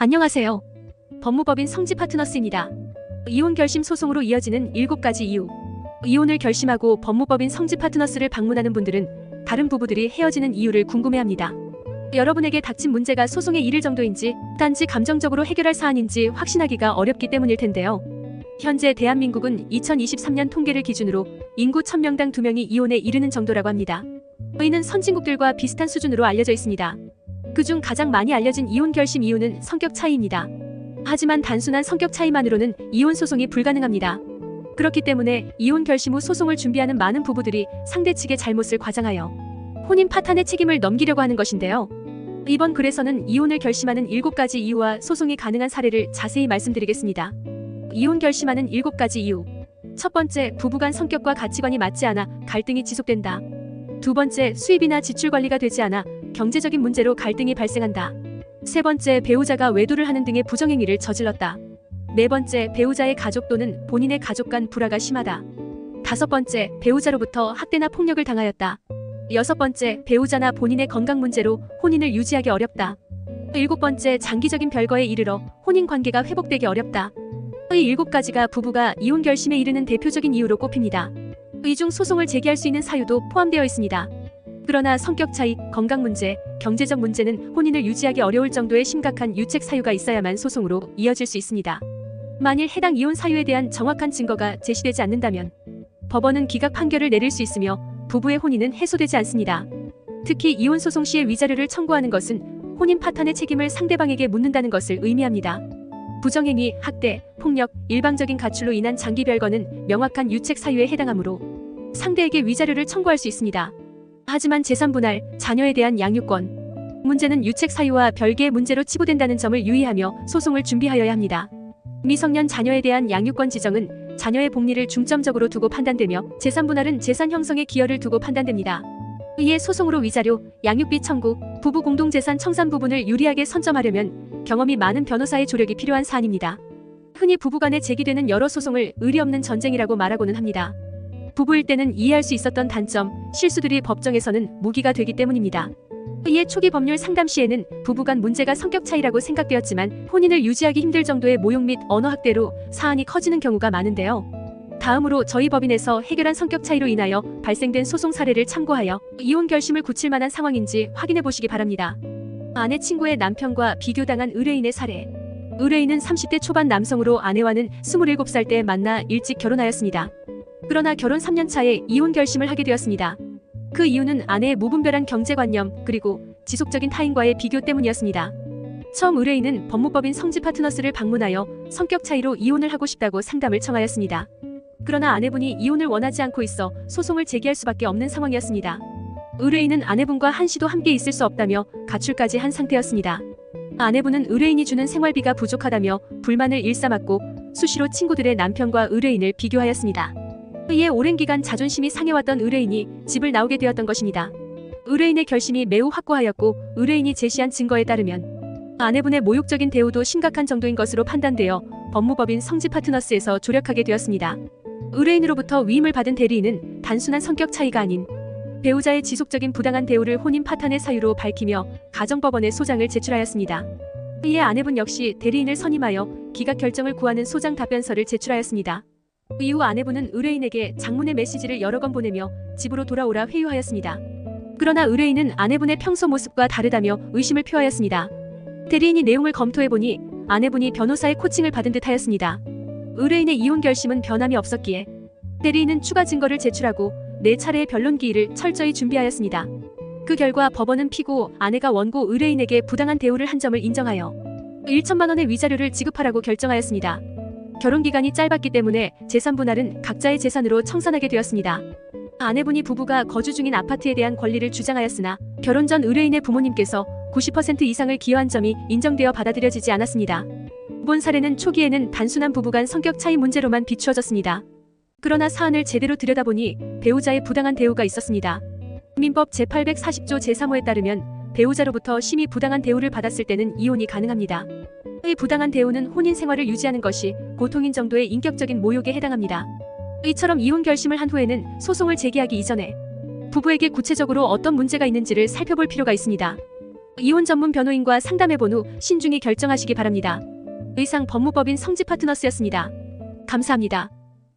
안녕하세요. 법무법인 성지 파트너스입니다. 이혼 결심 소송으로 이어지는 7가지 이유. 이혼을 결심하고 법무법인 성지 파트너스를 방문하는 분들은 다른 부부들이 헤어지는 이유를 궁금해합니다. 여러분에게 닥친 문제가 소송에 이를 정도인지 단지 감정적으로 해결할 사안인지 확신하기가 어렵기 때문일 텐데요. 현재 대한민국은 2023년 통계를 기준으로 인구 1000명당 2명이 이혼에 이르는 정도라고 합니다. 이는 선진국들과 비슷한 수준으로 알려져 있습니다. 그중 가장 많이 알려진 이혼 결심 이유는 성격 차이입니다. 하지만 단순한 성격 차이만으로는 이혼 소송이 불가능합니다. 그렇기 때문에 이혼 결심 후 소송을 준비하는 많은 부부들이 상대 측의 잘못을 과장하여 혼인 파탄의 책임을 넘기려고 하는 것인데요. 이번 글에서는 이혼을 결심하는 7가지 이유와 소송이 가능한 사례를 자세히 말씀드리겠습니다. 이혼 결심하는 7가지 이유. 첫 번째, 부부간 성격과 가치관이 맞지 않아 갈등이 지속된다. 두 번째, 수입이나 지출 관리가 되지 않아 경제적인 문제로 갈등이 발생한다. 세 번째, 배우자가 외도를 하는 등의 부정행위를 저질렀다. 네 번째, 배우자의 가족 또는 본인의 가족 간 불화가 심하다. 다섯 번째, 배우자로부터 학대나 폭력을 당하였다. 여섯 번째, 배우자나 본인의 건강 문제로 혼인을 유지하기 어렵다. 일곱 번째, 장기적인 별거에 이르러 혼인 관계가 회복되기 어렵다. 이 7가지가 부부가 이혼 결심에 이르는 대표적인 이유로 꼽힙니다. 이 중 소송을 제기할 수 있는 사유도 포함되어 있습니다. 그러나 성격 차이, 건강 문제, 경제적 문제는 혼인을 유지하기 어려울 정도의 심각한 유책 사유가 있어야만 소송으로 이어질 수 있습니다. 만일 해당 이혼 사유에 대한 정확한 증거가 제시되지 않는다면 법원은 기각 판결을 내릴 수 있으며 부부의 혼인은 해소되지 않습니다. 특히 이혼 소송 시에 위자료를 청구하는 것은 혼인 파탄의 책임을 상대방에게 묻는다는 것을 의미합니다. 부정행위, 학대, 폭력, 일방적인 가출로 인한 장기 별거는 명확한 유책 사유에 해당하므로 상대에게 위자료를 청구할 수 있습니다. 하지만 재산 분할, 자녀에 대한 양육권 문제는 유책 사유와 별개의 문제로 치부된다는 점을 유의하며 소송을 준비하여야 합니다. 미성년 자녀에 대한 양육권 지정은 자녀의 복리를 중점적으로 두고 판단되며 재산 분할은 재산 형성에 기여를 두고 판단됩니다. 이에 소송으로 위자료, 양육비 청구, 부부 공동재산 청산 부분을 유리하게 선점하려면 경험이 많은 변호사의 조력이 필요한 사안입니다. 흔히 부부간에 제기되는 여러 소송을 의리 없는 전쟁이라고 말하고는 합니다. 부부일 때는 이해할 수 있었던 단점, 실수들이 법정에서는 무기가 되기 때문입니다. 이에 초기 법률 상담 시에는 부부 간 문제가 성격 차이라고 생각되었지만 혼인을 유지하기 힘들 정도의 모욕 및 언어 학대로 사안이 커지는 경우가 많은데요. 다음으로 저희 법인에서 해결한 성격 차이로 인하여 발생된 소송 사례를 참고하여 이혼 결심을 굳힐 만한 상황인지 확인해 보시기 바랍니다. 아내 친구의 남편과 비교당한 의뢰인의 사례. 의뢰인은 30대 초반 남성으로 아내와는 27살 때 만나 일찍 결혼하였습니다. 그러나 결혼 3년 차에 이혼 결심을 하게 되었습니다. 그 이유는 아내의 무분별한 경제관념 그리고 지속적인 타인과의 비교 때문이었습니다. 처음 의뢰인은 법무법인 성지 파트너스를 방문하여 성격 차이로 이혼을 하고 싶다고 상담을 청하였습니다. 그러나 아내분이 이혼을 원하지 않고 있어 소송을 제기할 수밖에 없는 상황이었습니다. 의뢰인은 아내분과 한시도 함께 있을 수 없다며 가출까지 한 상태였습니다. 아내분은 의뢰인이 주는 생활비가 부족하다며 불만을 일삼았고 수시로 친구들의 남편과 의뢰인을 비교하였습니다. 이에 오랜 기간 자존심이 상해왔던 의뢰인이 집을 나오게 되었던 것입니다. 의뢰인의 결심이 매우 확고하였고 의뢰인이 제시한 증거에 따르면 아내분의 모욕적인 대우도 심각한 정도인 것으로 판단되어 법무법인 성지 파트너스에서 조력하게 되었습니다. 의뢰인으로부터 위임을 받은 대리인은 단순한 성격 차이가 아닌 배우자의 지속적인 부당한 대우를 혼인 파탄의 사유로 밝히며 가정법원에 소장을 제출하였습니다. 이에 아내분 역시 대리인을 선임하여 기각 결정을 구하는 소장 답변서를 제출하였습니다. 이후 아내분은 의뢰인에게 장문의 메시지를 여러 건 보내며 집으로 돌아오라 회유하였습니다. 그러나 의뢰인은 아내분의 평소 모습과 다르다며 의심을 표하였습니다. 대리인이 내용을 검토해보니 아내분이 변호사의 코칭을 받은 듯 하였습니다. 의뢰인의 이혼 결심은 변함이 없었기에 대리인은 추가 증거를 제출하고 4차례의 변론 기일을 철저히 준비하였습니다. 그 결과 법원은 피고 아내가 원고 의뢰인에게 부당한 대우를 한 점을 인정하여 1천만 원의 위자료를 지급하라고 결정하였습니다. 결혼 기간이 짧았기 때문에 재산 분할은 각자의 재산으로 청산하게 되었습니다. 아내분이 부부가 거주 중인 아파트에 대한 권리를 주장하였으나 결혼 전 의뢰인의 부모님께서 90% 이상을 기여한 점이 인정되어 받아들여지지 않았습니다. 본 사례는 초기에는 단순한 부부간 성격 차이 문제로만 비추어졌습니다. 그러나 사안을 제대로 들여다보니 배우자의 부당한 대우가 있었습니다. 민법 제840조 제3호에 따르면 배우자로부터 심히 부당한 대우를 받았을 때는 이혼이 가능합니다. 이 부당한 대우는 혼인 생활을 유지하는 것이 고통인 정도의 인격적인 모욕에 해당합니다. 이처럼 이혼 결심을 한 후에는 소송을 제기하기 이전에 부부에게 구체적으로 어떤 문제가 있는지를 살펴볼 필요가 있습니다. 이혼 전문 변호인과 상담해본 후 신중히 결정하시기 바랍니다. 의상 법무법인 성지 파트너스였습니다. 감사합니다.